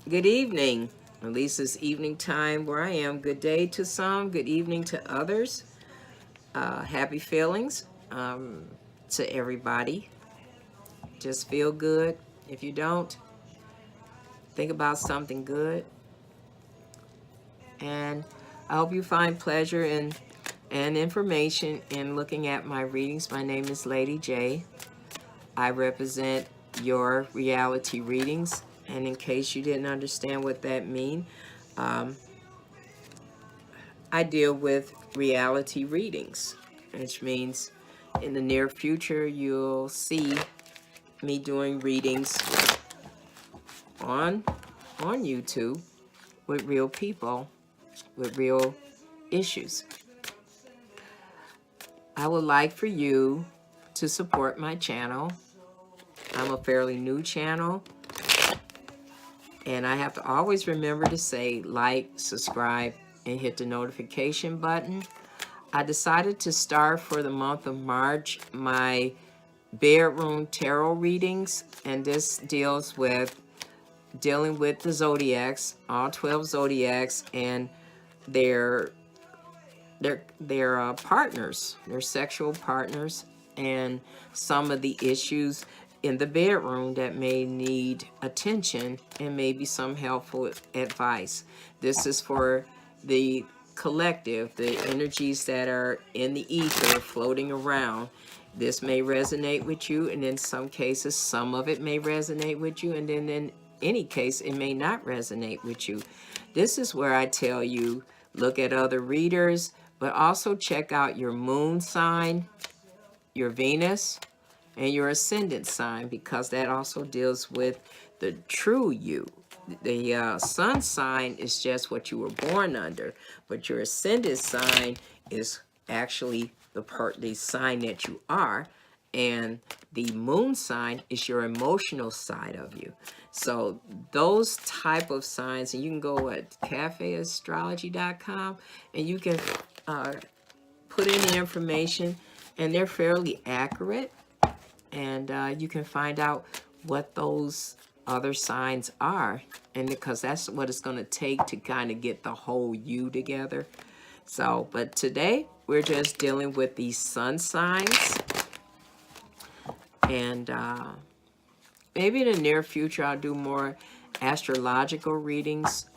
Good evening. At least it's evening time where I am. Good day to some, good evening to others. Happy feelings to everybody. Just feel good. If you don't, think about something good. And I hope you find pleasure and information in looking at my readings. My name is Lady J. I represent your reality readings. And in case you didn't understand what that means, I deal with reality readings, which means in the near future you'll see me doing readings on YouTube with real people with real issues. I would like for you to support my channel. I'm a fairly new channel, and I have to always remember to say like, subscribe, and hit the notification button. I decided to start for the month of March my bedroom tarot readings, and this deals with dealing with the zodiacs, all 12 zodiacs, and their partners, their sexual partners, and some of the issues in the bedroom that may need attention and maybe some helpful advice. This is for the collective, the energies that are in the ether floating around. This may resonate with you, and in some cases, some of it may resonate with you, and then in any case, it may not resonate with you. This is where I tell you, look at other readers, but also check out your moon sign, your Venus, and your ascendant sign, because that also deals with the true you. The sun sign is just what you were born under, but your ascendant sign is actually the sign that you are, and the moon sign is your emotional side of you. So those type of signs, and you can go at cafeastrology.com and you can put in the information, and they're fairly accurate, and you can find out what those other signs are, and because that's what it's going to take to kind of get the whole you together. So, but today we're just dealing with these sun signs, and maybe in the near future I'll do more astrological readings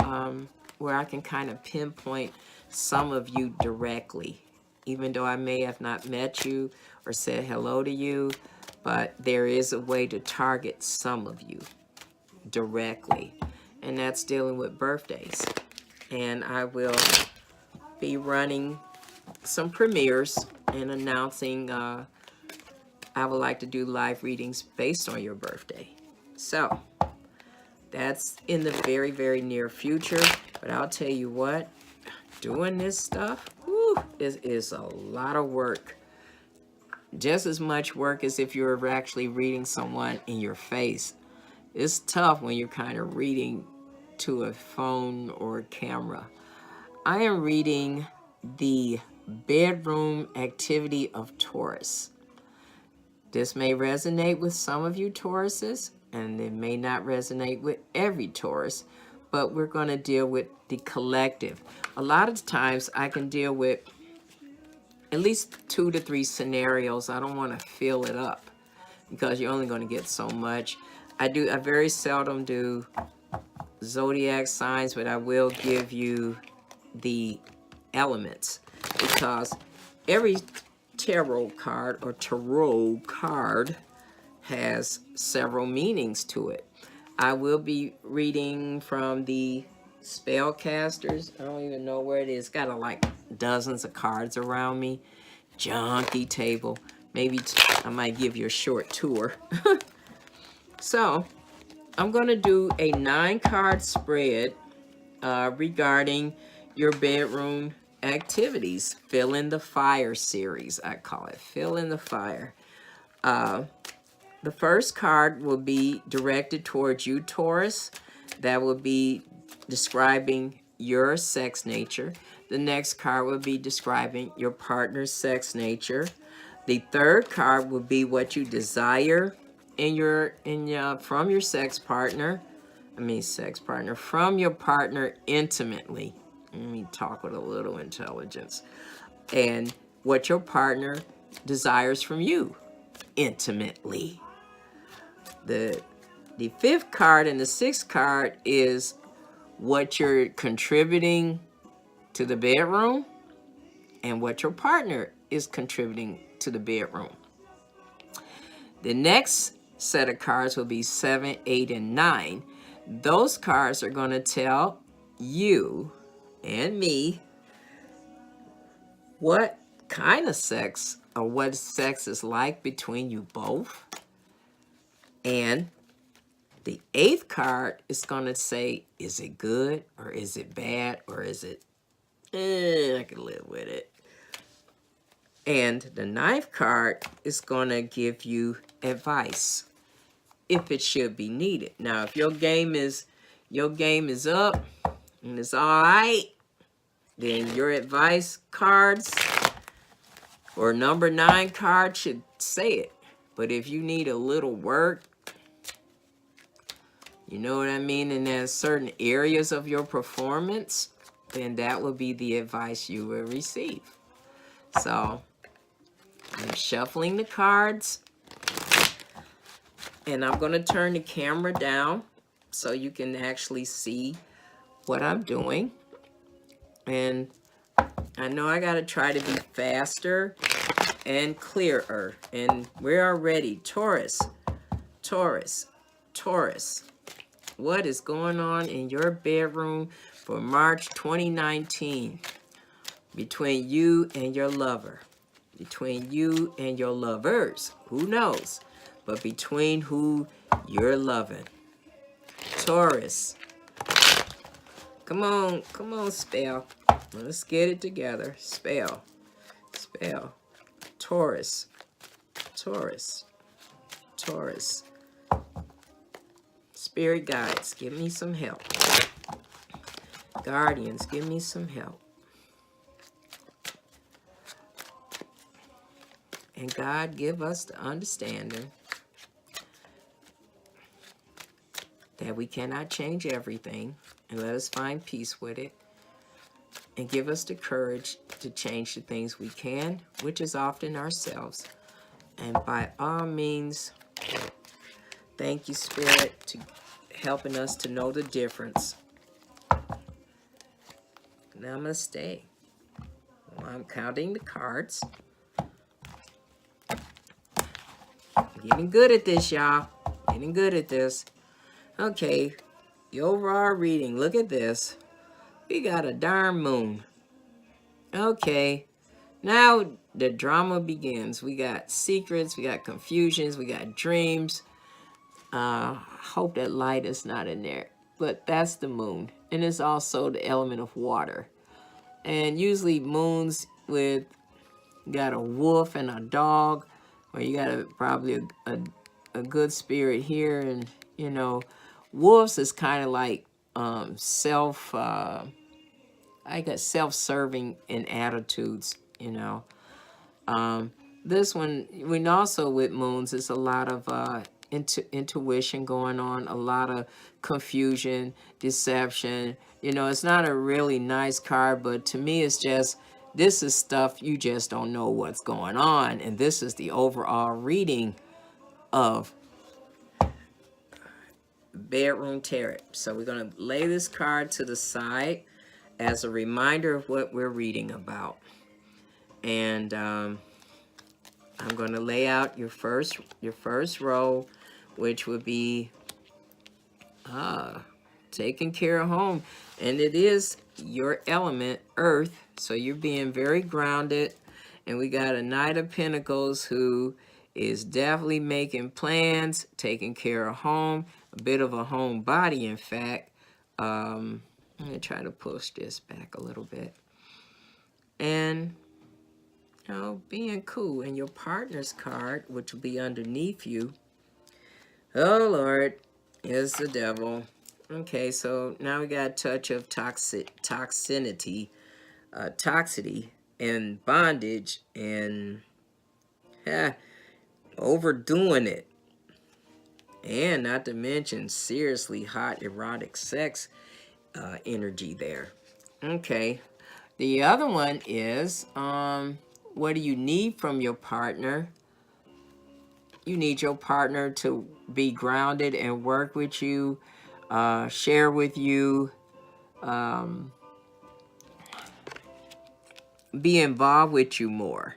where I can kind of pinpoint some of you directly, even though I may have not met you or said hello to you, but there is a way to target some of you directly, and that's dealing with birthdays. And I will be running some premieres and announcing I would like to do live readings based on your birthday. So that's in the very, very near future. But I'll tell you what, doing this stuff, is a lot of work. Just as much work as if you're actually reading someone in your face. It's tough when you're kind of reading to a phone or a camera. I am reading the bedroom activity of Taurus. This may resonate with some of you Tauruses, and it may not resonate with every Taurus, but we're going to deal with the collective. A lot of times I can deal with at least 2 to 3 scenarios. I don't want to fill it up because you're only going to get so much. I very seldom do zodiac signs, but I will give you the elements, because every tarot card has several meanings to it. I will be reading from the spellcasters. I don't even know where it is. Got like dozens of cards around me. Junky table. Maybe I might give you a short tour. So I'm going to do a 9-card spread regarding your bedroom activities. Fill in the fire series, I call it. Fill in the fire. The first card will be directed towards you, Taurus. That will be describing your sex nature. The next card will be describing your partner's sex nature. The third card will be what you desire from your sex partner. sex partner, from your partner intimately. Let me talk with a little intelligence. And what your partner desires from you intimately. The fifth card and the sixth card is what you're contributing to the bedroom and what your partner is contributing to the bedroom. The next set of cards will be 7, 8, and 9. Those cards are going to tell you and me what kind of sex or what sex is like between you both. And the eighth card is going to say, is it good or is it bad or is it, I can live with it. And the ninth card is going to give you advice if it should be needed. Now, if your game is up and it's all right, then your advice cards or number 9 card should say it. But if you need a little work, you know what I mean, and there's certain areas of your performance, then that will be the advice you will receive. So I'm shuffling the cards, and I'm going to turn the camera down so you can actually see what I'm doing. And I know I got to try to be faster and clearer. And we're already Taurus, Taurus, Taurus. What is going on in your bedroom for March 2019 between you and your lover, between you and your lovers? Who knows? But between who you're loving. Taurus. Come on, spell. Let's get it together. Spell. Taurus. Taurus. Taurus. Spirit guides, give me some help. Guardians, give me some help. And God, give us the understanding that we cannot change everything, and let us find peace with it. And give us the courage to change the things we can, which is often ourselves. And by all means, thank you, Spirit, to helping us to know the difference. Namaste. Well, I'm counting the cards. Getting good at this, y'all. Getting good at this. Okay, the overall reading. Look at this. We got a darn moon. Okay, now the drama begins. We got secrets, we got confusions, we got dreams. Hope that light is not in there. But that's the moon. And it's also the element of water. And usually moons with, you got a wolf and a dog, or you got probably a good spirit here. And, you know, wolves is kind of like self-serving in attitudes, you know. This one, when also with moons, it's a lot of intuition going on, a lot of confusion, deception. You know, it's not a really nice card, but to me, it's just, this is stuff you just don't know what's going on. And this is the overall reading of Bedroom Tarot. So we're going to lay this card to the side as a reminder of what we're reading about. And I'm going to lay out your first row, which would be taking care of home. And it is your element, Earth. So you're being very grounded. And we got a Knight of Pentacles who is definitely making plans, taking care of home, a bit of a homebody, in fact. I'm going to try to push this back a little bit. And, you know, being cool. And your partner's card, which will be underneath you. Oh, Lord, is the devil. Okay, so now we got a touch of toxicity, and bondage, and overdoing it. And not to mention seriously hot erotic sex energy there. Okay. The other one is, what do you need from your partner? You need your partner to be grounded and work with you, share with you, be involved with you more.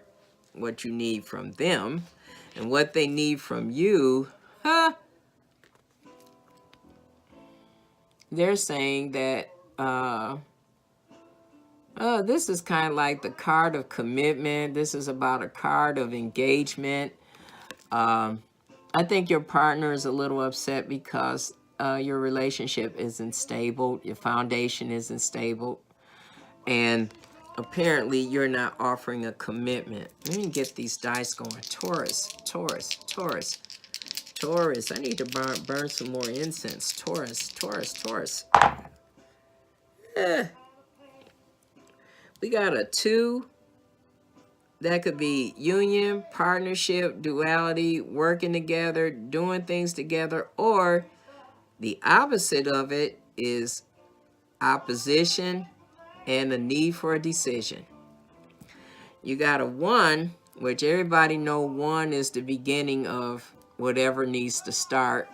What you need from them and what they need from you. They're saying that this is kind of like the card of commitment. This is about a card of engagement. I think your partner is a little upset because your relationship isn't stable. Your foundation isn't stable. And apparently you're not offering a commitment. Let me get these dice going. Taurus, Taurus, Taurus, Taurus. I need to burn some more incense. Taurus, Taurus, Taurus. We got a 2. That could be union, partnership, duality, working together, doing things together, or the opposite of it is opposition and a need for a decision. You got a 1, which everybody know 1 is the beginning of whatever needs to start.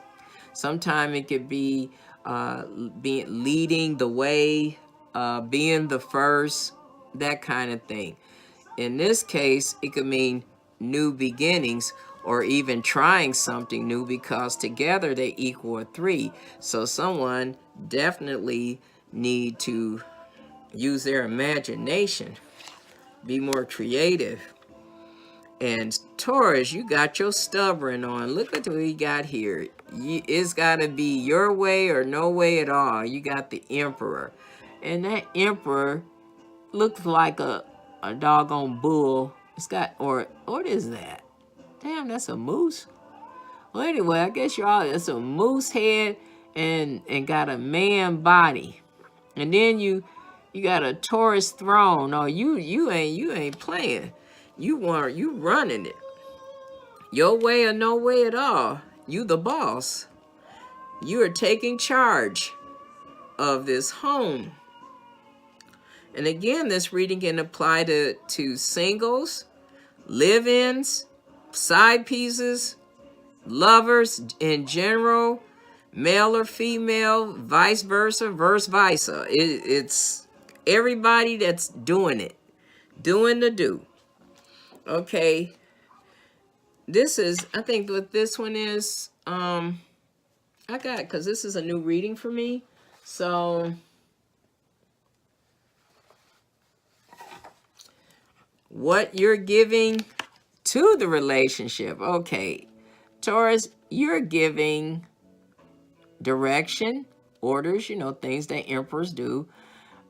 Sometimes it could be leading the way, being the first, that kind of thing. In this case, it could mean new beginnings or even trying something new because together they equal a 3. So someone definitely need to use their imagination, be more creative. And Taurus, you got your stubborn on. Look at what you got here. It's got to be your way or no way at all. You got the Emperor. And that Emperor looks like a doggone bull. It's got, or what is that? Damn, that's a moose. Well, anyway, I guess it's a moose head and got a man body. And then you got a Taurus throne. Oh, you ain't playing. You running it. Your way or no way at all. You the boss. You are taking charge of this home. And again, this reading can apply to singles, live-ins, side pieces, lovers in general, male or female, vice versa, It's everybody that's doing it, doing the do. Okay. This is, I think what this one is, because this is a new reading for me. So what you're giving to the relationship. Okay, Taurus, you're giving direction, orders, things that emperors do,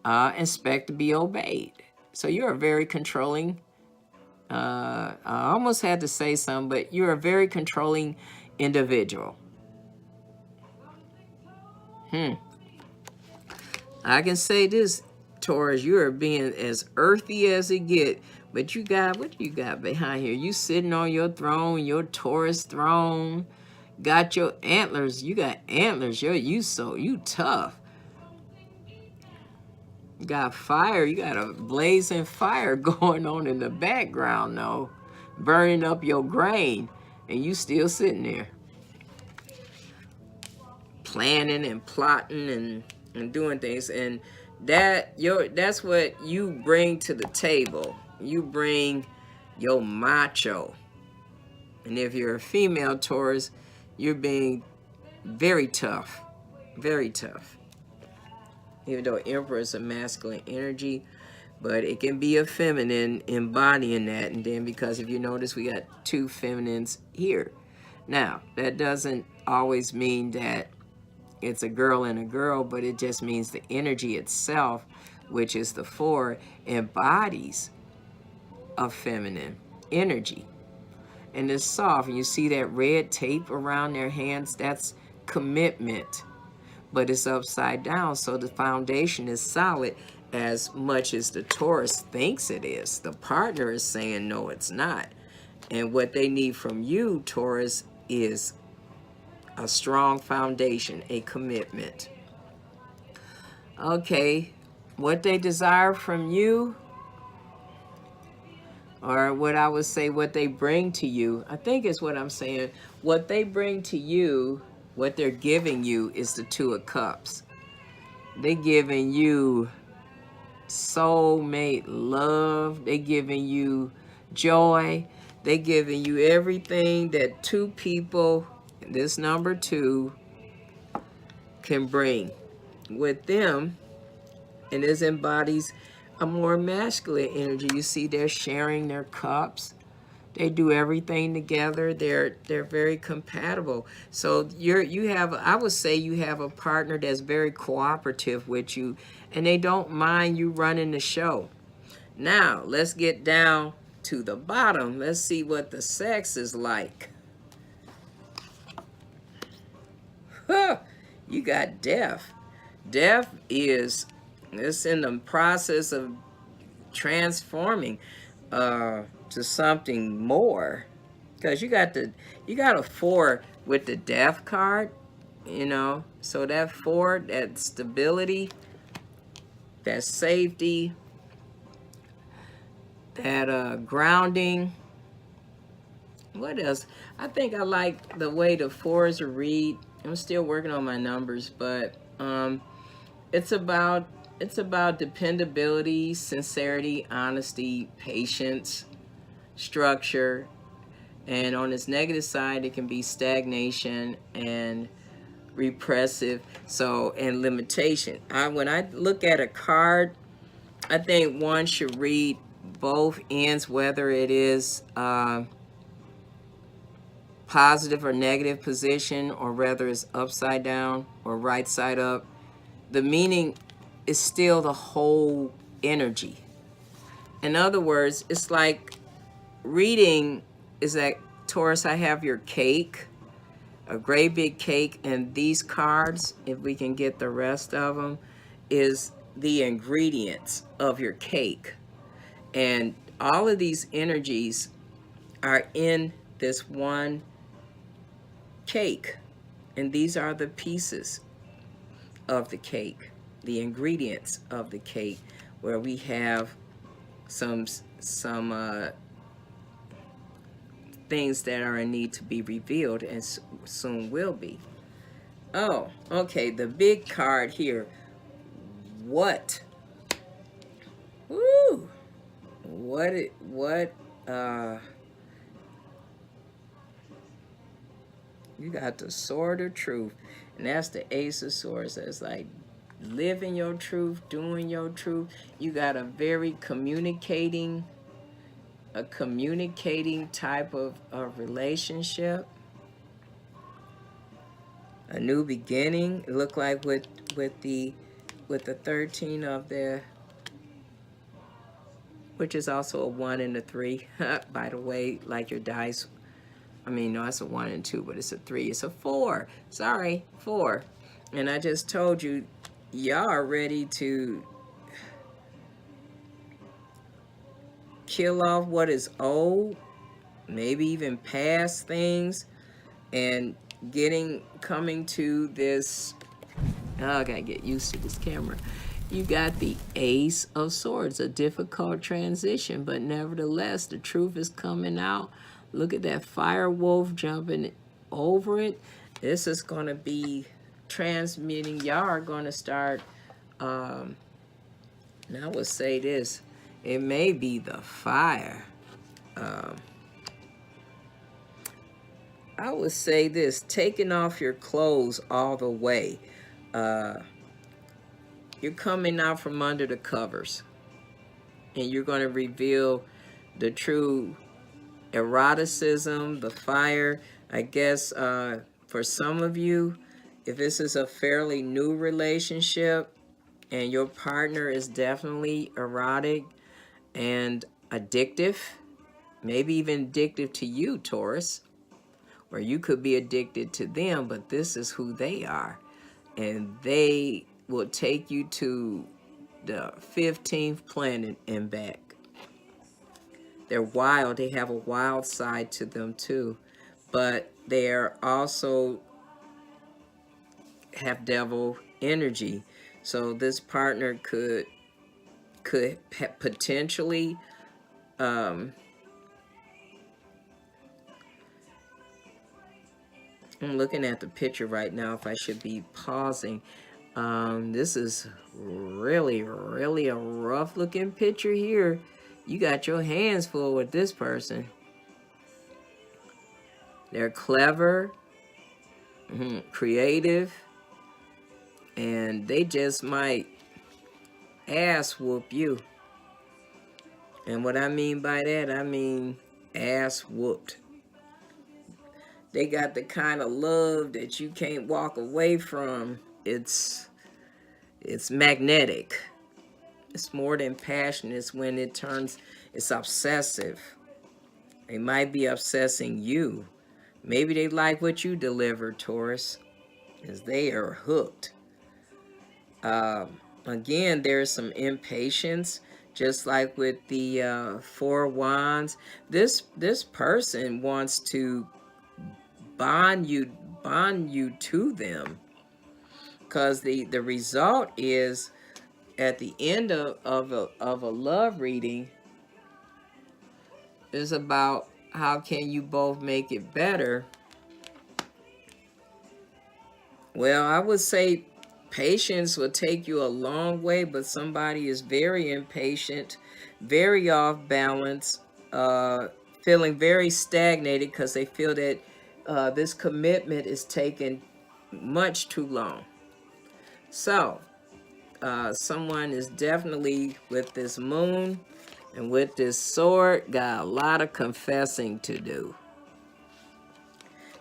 expect to be obeyed. So you're a very controlling, I almost had to say something, but you're a very controlling individual. I can say this, Taurus, you are being as earthy as it get. But you got, what do you got behind here? You sitting on your throne, your Taurus throne. Got your antlers. You got antlers. You tough. You got fire. You got a blazing fire going on in the background, though. Burning up your grain. And you still sitting there. Planning and plotting and doing things. And that's what you bring to the table. You bring your macho. And if you're a female Taurus, you're being very tough. Very tough. Even though Emperor is a masculine energy, but it can be a feminine embodying that. And then because if you notice, we got 2 feminines here. Now, that doesn't always mean that it's a girl and a girl, but it just means the energy itself, which is the 4, embodies a feminine energy. And it's soft. And you see that red tape around their hands? That's commitment. But it's upside down, so the foundation is solid as much as the Taurus thinks it is. The partner is saying, no, it's not. And what they need from you, Taurus, is a strong foundation, a commitment. Okay, what they desire from you, or what I would say, what they bring to you, I think is what I'm saying. What they bring to you, what they're giving you is the Two of Cups. They're giving you soulmate love. They're giving you joy. They're giving you everything that two people, this number two, can bring with them. And this embodies a more masculine energy. You see, they're sharing their cups. They do everything together. They're very compatible. So you have, I would say you have a partner that's very cooperative with you, and they don't mind you running the show. Now let's get down to the bottom. Let's see what the sex is like. You got death. Death is, it's in the process of transforming to something more, because you got a 4 with the death card, you know. So that 4, that stability, that safety, that grounding. What else? I think I like the way the 4s read. I'm still working on my numbers, but it's about dependability, sincerity, honesty, patience, structure. And on its negative side, it can be stagnation and repressive, so, and limitation. When I look at a card, I think one should read both ends, whether it is positive or negative position, or whether it's upside down or right side up. The meaning is still the whole energy. In other words, it's like reading is that, Taurus, I have your cake, a great big cake, and these cards, if we can get the rest of them, is the ingredients of your cake. And all of these energies are in this one cake. And these are the pieces of the cake, the ingredients of the cake, where we have some things that are in need to be revealed, and soon will be. Oh, okay, the big card here. What? Woo! What you got the Sword of Truth, and that's the Ace of Swords. That's like living your truth, doing your truth. You got a very communicating type of relationship. A new beginning. It looked like with the 13 of the, which is also a 1 and a 3. By the way, like your dice. I mean, no, it's a 1 and 2, but it's a 3. It's a 4. Sorry, 4. And I just told you, y'all are ready to kill off what is old, maybe even past things, and coming to this. Oh, I gotta get used to this camera. You got the Ace of Swords, a difficult transition, but nevertheless, the truth is coming out. Look at that fire wolf jumping over it. This is going to be transmitting. Y'all are going to start, now I would say this, it may be the fire. I would say this, taking off your clothes all the way. You're coming out from under the covers, and you're going to reveal the true eroticism, the fire. I guess for some of you, if this is a fairly new relationship and your partner is definitely erotic and addictive, maybe even addictive to you, Taurus, or you could be addicted to them, but this is who they are. And they will take you to the 15th planet and back. They're wild. They have a wild side to them too. But they're also have devil energy. So this partner could potentially I'm looking at the picture right now if I should be pausing. This is really a rough looking picture here. You got your hands full with this person. They're clever, creative, and they just might ass whoop you. And what I mean by that, I mean ass whooped. They got the kind of love that you can't walk away from. It's magnetic. It's more than passion. It's when it's obsessive. They might be obsessing you. Maybe they like what you deliver, Taurus, because they are hooked. Again, there's some impatience, just like with the Four Wands. This person wants to bond you to them, because the result is at the end of a love reading is about how can you both make it better. Well, I would say patience will take you a long way, but somebody is very impatient, very off balance, feeling very stagnated because they feel that this commitment is taking much too long. So, someone is definitely with this moon and with this sword, got a lot of confessing to do.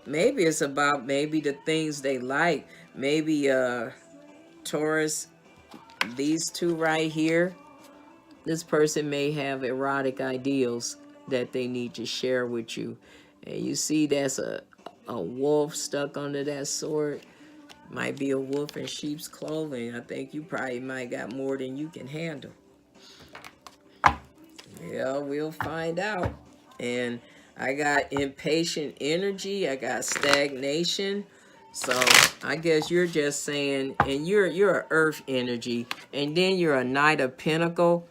Maybe it's about the things they like. Maybe Taurus, these two right here, this person may have erotic ideals that they need to share with you. And you see that's a wolf stuck under that sword. Might be a wolf in sheep's clothing. I think you probably might got more than you can handle. Yeah, we'll find out. And I got impatient energy. I got stagnation. So I guess you're just saying, and you're an earth energy, and then you're a Knight of Pentacle.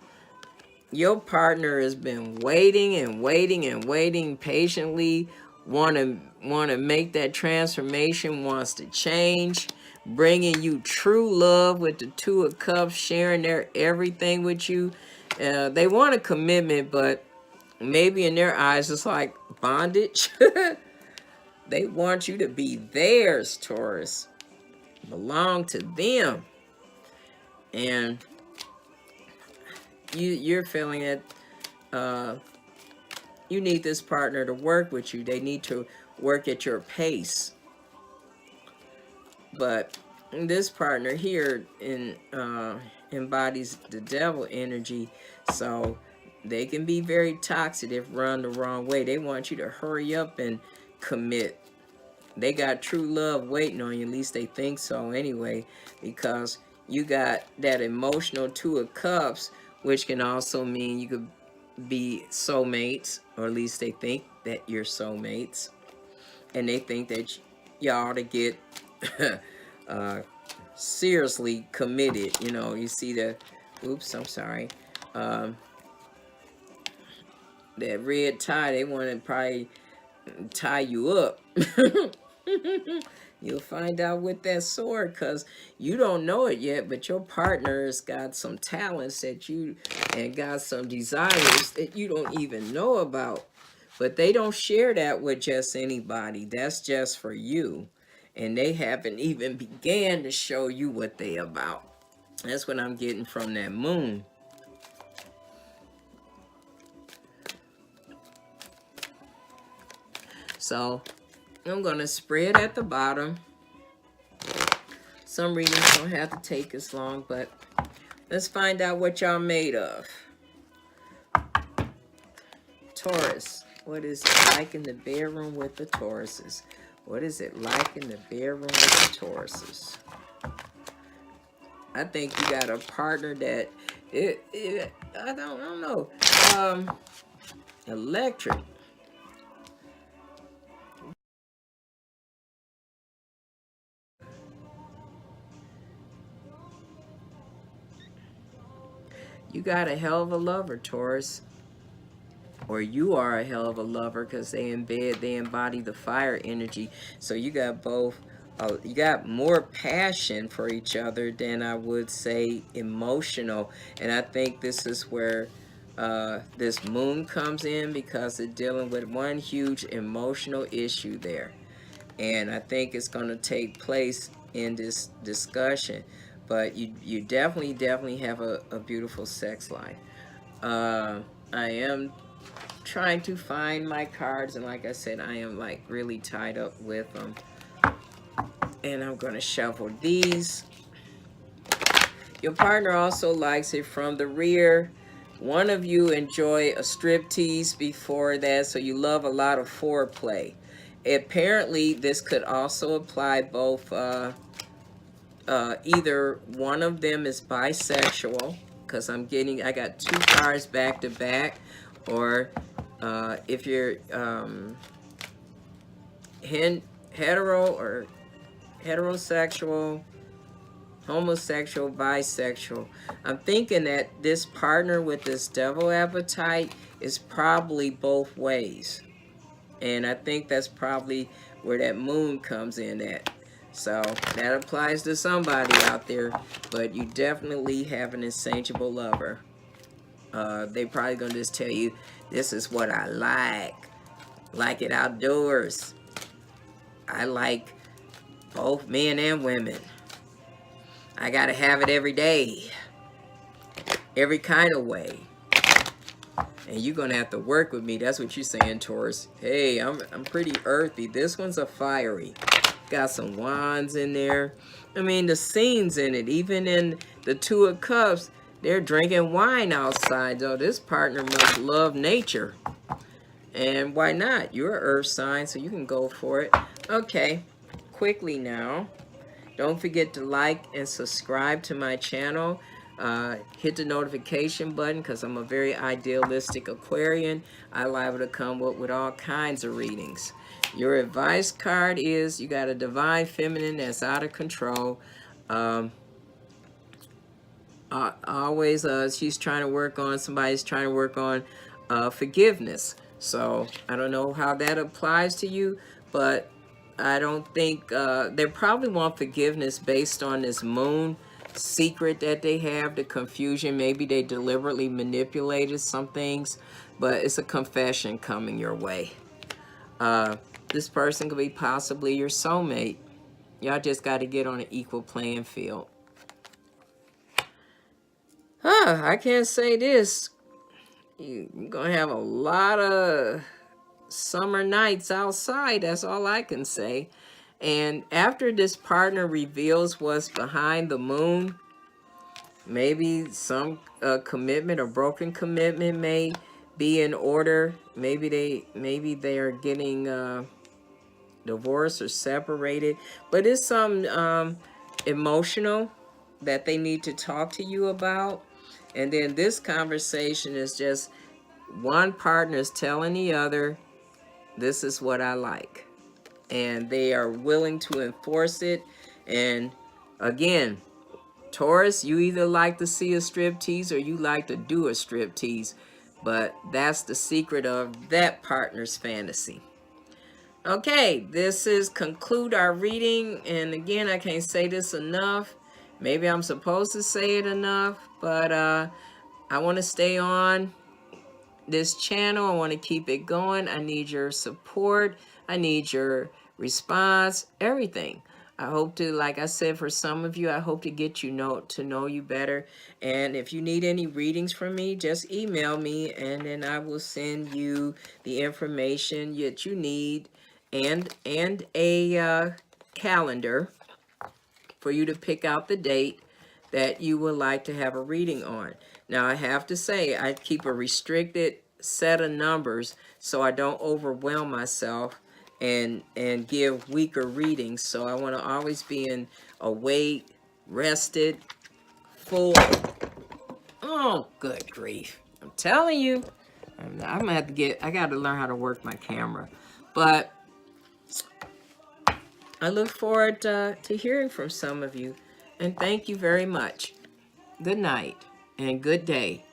Your partner has been waiting and waiting and waiting patiently, want to make that transformation, wants to change, bringing you true love with the Two of Cups, sharing their everything with you. They want a commitment, but maybe in their eyes it's like bondage. They want you to be theirs, Taurus. Belong to them. And you're feeling that you need this partner to work with you. They need to work at your pace. But this partner here embodies the devil energy. So they can be very toxic if run the wrong way. They want you to hurry up and commit. They got true love waiting on you. At least they think so anyway. Because you got that emotional Two of Cups, which can also mean you could be soulmates. Or at least they think that you're soulmates. And they think that y'all ought to get seriously committed. You know, you see the, oops, I'm sorry. That red tie, they want to probably tie you up. You'll find out with that sword, because you don't know it yet, but your partner's got some talents that and got some desires that you don't even know about. But they don't share that with just anybody. That's just for you. And they haven't even began to show you what they about. That's what I'm getting from that moon. So I'm going to spread at the bottom. Some readings don't have to take as long, but let's find out what y'all made of. Taurus, what is it like in the bedroom with the Tauruses? What is it like in the bedroom with the Tauruses? I think you got a partner that, I don't know, electric. You got a hell of a lover, Taurus. Or you are a hell of a lover, because they embody the fire energy. So you got both. You got more passion for each other than I would say emotional. And I think this is where this moon comes in, because it's dealing with one huge emotional issue there. And I think it's going to take place in this discussion. But you definitely have a beautiful sex life. I am trying to find my cards, and like I said, I am like really tied up with them. And I'm going to shuffle these. Your partner also likes it from the rear. One of you enjoy a striptease before that, so you love a lot of foreplay. Apparently, this could also apply both. Either one of them is bisexual, because I got two cards back to back, or if you're hetero or heterosexual, homosexual, bisexual. I'm thinking that this partner with this devil appetite is probably both ways. And I think that's probably where that moon comes in at. So that applies to somebody out there, but you definitely have an insatiable lover. They probably gonna just tell you, this is what I like it outdoors. I like both men and women. I gotta have it every day, every kind of way. And you're gonna have to work with me. That's what you're saying, Taurus. Hey, I'm pretty earthy. This one's a fiery. Got some wands in there. I mean, the scenes in it, even in the Two of Cups, they're drinking wine outside. So this partner must love nature. And why not? You're an earth sign, so you can go for it. Okay, quickly now. Don't forget to like and subscribe to my channel. Hit the notification button, because I'm a very idealistic Aquarian. I liable to come up with all kinds of readings. Your advice card is you got a divine feminine that's out of control. Always she's trying to work on, somebody's trying to work on forgiveness. So I don't know how that applies to you, but I don't think they probably want forgiveness based on this moon secret that they have, the confusion. Maybe they deliberately manipulated some things, but it's a confession coming your way. This person could be possibly your soulmate. Y'all just got to get on an equal playing field. I can't say this. You're going to have a lot of summer nights outside. That's all I can say. And after this partner reveals what's behind the moon, maybe some commitment or broken commitment may be in order. Maybe they are getting divorced or separated. But it's some emotional that they need to talk to you about. And then this conversation is just one partner is telling the other, this is what I like. And they are willing to enforce it. And again, Taurus, you either like to see a striptease or you like to do a striptease. But that's the secret of that partner's fantasy. Okay, this is conclude our reading. And again, I can't say this enough. Maybe I'm supposed to say it enough, but I want to stay on this channel. I want to keep it going. I need your support. I need your response, everything. I hope to, like I said, for some of you, I hope to get to know you better. And if you need any readings from me, just email me, and then I will send you the information that you need and a calendar for you to pick out the date that you would like to have a reading on. Now, I have to say, I keep a restricted set of numbers so I don't overwhelm myself and give weaker readings. So I want to always be in awake, rested, full. Oh, good grief. I'm telling you, I'm going to have to I got to learn how to work my camera. But I look forward to hearing from some of you. And thank you very much. Good night. and good day.